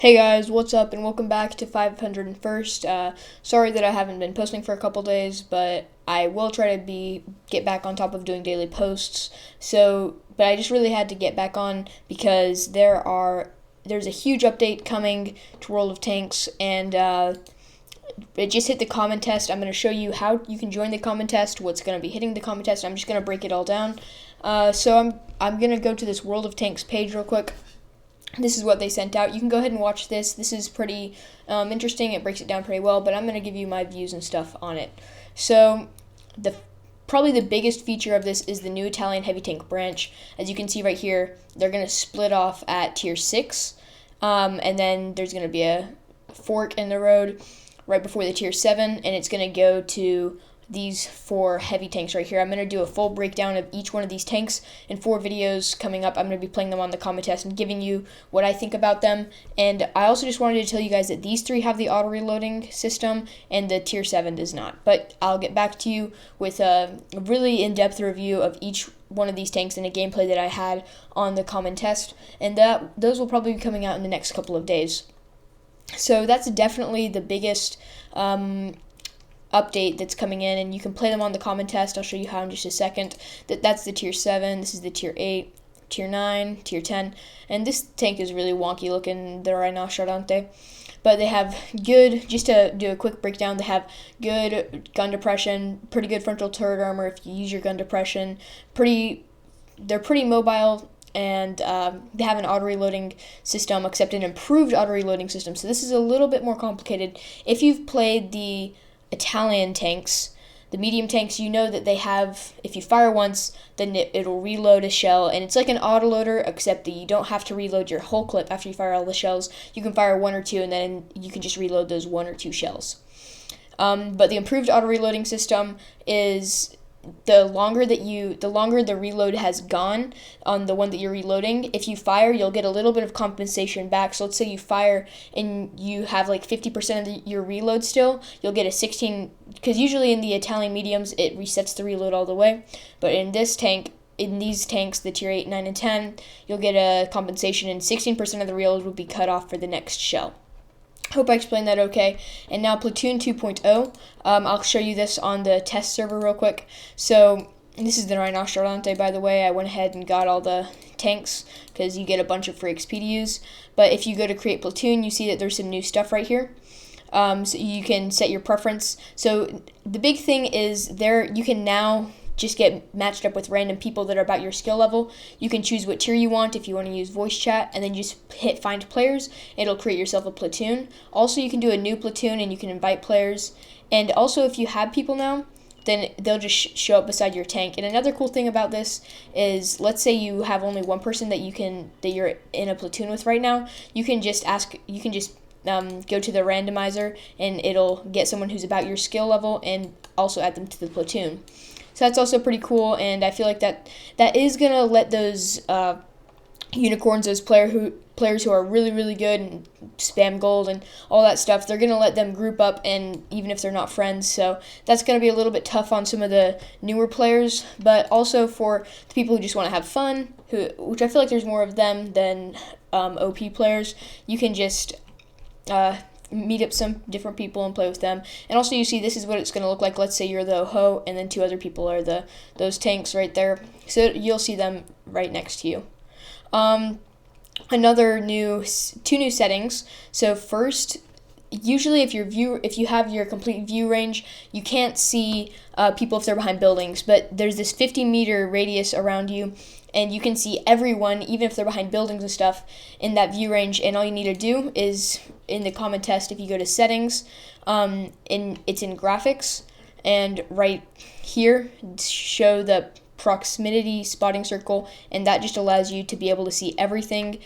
Hey guys, what's up, and welcome back to 501st. Sorry that I haven't been posting for a couple days, but I will try to get back on top of doing daily posts. But I just really had to get back on because there's a huge update coming to World of Tanks, and it just hit the common test. I'm going to show you how you can join the common test, what's going to be hitting the common test. I'm just going to break it all down. I'm going to go to this World of Tanks page real quick. This is what they sent out. You can go ahead and watch this. This is pretty interesting. It breaks it down pretty well, but I'm going to give you my views and stuff on it. So, probably the biggest feature of this is the new Italian heavy tank branch. As you can see right here, they're going to split off at tier 6, and then there's going to be a fork in the road right before the tier 7, and it's going to go to these 4 heavy tanks right here. I'm going to do a full breakdown of each one of these tanks in 4 videos coming up. I'm going to be playing them on the common test and giving you what I think about them. And I also just wanted to tell you guys that these 3 have the auto reloading system and the tier 7 does not. But I'll get back to you with a really in-depth review of each one of these tanks and a gameplay that I had on the common test. And those will probably be coming out in the next couple of days. So that's definitely the biggest update that's coming in, and you can play them on the common test. I'll show you how in just a second. That's the tier 7, this is the tier 8, tier 9, tier 10, and this tank is really wonky looking, the Rhinoceronte. But they have good, just to do a quick breakdown, they have good gun depression, pretty good frontal turret armor if you use your gun depression, they're pretty mobile, and they have an auto-reloading system, except an improved auto-reloading system. So this is a little bit more complicated. If you've played the Italian tanks, the medium tanks, you know that they have, if you fire once, then it'll reload a shell, and it's like an autoloader, except that you don't have to reload your whole clip after you fire all the shells. You can fire 1 or 2, and then you can just reload those 1 or 2 shells. But the improved auto-reloading system is the longer the reload has gone on the one that you're reloading, if you fire, you'll get a little bit of compensation back. So let's say you fire and you have like 50% of your reload still, you'll get a 16, because usually in the Italian mediums it resets the reload all the way, but in these tanks, the tier 8, 9, and 10, you'll get a compensation, and 16% of the reload will be cut off for the next shell. Hope I explained that okay. And now Platoon 2.0. I'll show you this on the test server real quick. So this is the Rhinoceronte, by the way. I went ahead and got all the tanks because you get a bunch of free XP to use. But if you go to create Platoon, you see that there's some new stuff right here. So you can set your preference. So the big thing is you can now just get matched up with random people that are about your skill level. You can choose what tier you want if you want to use voice chat, and then just hit find players. It'll create yourself a platoon. Also, you can do a new platoon and you can invite players. And also, if you have people now, then they'll just show up beside your tank. And another cool thing about this is, let's say you have only one person that you're in a platoon with right now. You can just go to the randomizer, and it'll get someone who's about your skill level and also add them to the platoon. So that's also pretty cool, and I feel like that is going to let those unicorns, those players who are really, really good and spam gold and all that stuff, they're going to let them group up, and even if they're not friends. So that's going to be a little bit tough on some of the newer players, but also for the people who just want to have fun, which I feel like there's more of them than OP players, you can just meet up some different people and play with them. And also, you see, this is what it's going to look like. Let's say you're the Ho, and then 2 other people are those tanks right there. So you'll see them right next to you. Two new settings. So first, usually if you have your complete view range, you can't see people if they're behind buildings, but there's this 50-meter radius around you, and you can see everyone, even if they're behind buildings and stuff, in that view range. And all you need to do is, in the common test, if you go to settings, it's in graphics, and right here, show the proximity spotting circle, and that just allows you to be able to see everything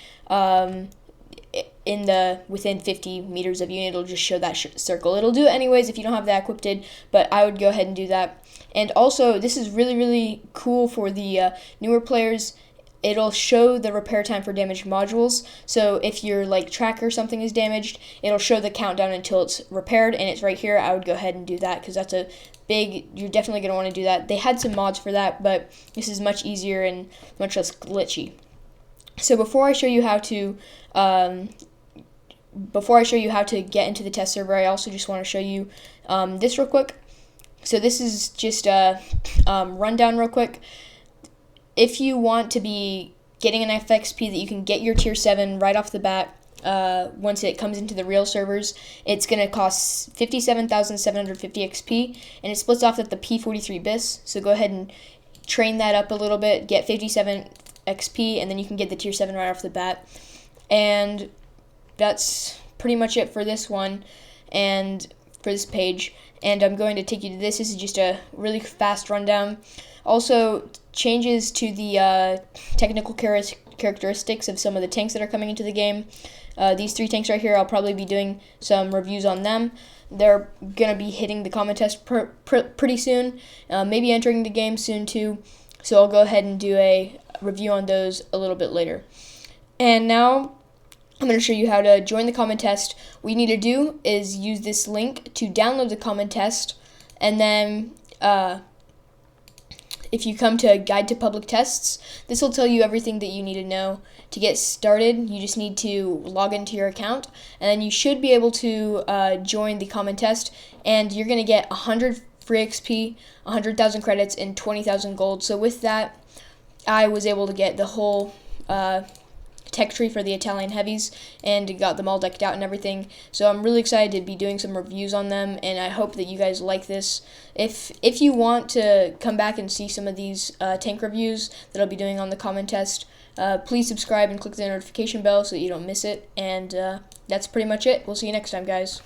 within 50 meters of you, and it'll just show that circle. It'll do it anyways if you don't have that equipped, but I would go ahead and do that. And also, this is really, really cool for the newer players. It'll show the repair time for damaged modules. So if your track or something is damaged, it'll show the countdown until it's repaired, and it's right here. I would go ahead and do that because that's you're definitely going to want to do that. They had some mods for that, but this is much easier and much less glitchy. So before I show you how to before I show you how to get into the test server, I also just want to show you this real quick. So this is just a rundown real quick. If you want to be getting an FXP that you can get your tier 7 right off the bat, once it comes into the real servers, it's going to cost 57,750 XP, and it splits off at the P43 BIS. So go ahead and train that up a little bit, get 57 XP, and then you can get the tier 7 right off the bat. And that's pretty much it for this one and for this page. And I'm going to take you to this. This is just a really fast rundown. Also, changes to the technical characteristics of some of the tanks that are coming into the game. These 3 tanks right here, I'll probably be doing some reviews on them. They're going to be hitting the common test pretty soon, maybe entering the game soon too. So I'll go ahead and do a review on those a little bit later. And now I'm going to show you how to join the common test. What you need to do is use this link to download the common test, and then if you come to Guide to Public Tests, this will tell you everything that you need to know. To get started, you just need to log into your account, and then you should be able to join the common test, and you're going to get 100 free XP, 100,000 credits, and 20,000 gold. So with that, I was able to get the whole tech tree for the Italian heavies and got them all decked out and everything. So I'm really excited to be doing some reviews on them, and I hope that you guys like this. If you want to come back and see some of these tank reviews that I'll be doing on the common test, please subscribe and click the notification bell so that you don't miss it. And that's pretty much it. We'll see you next time, guys.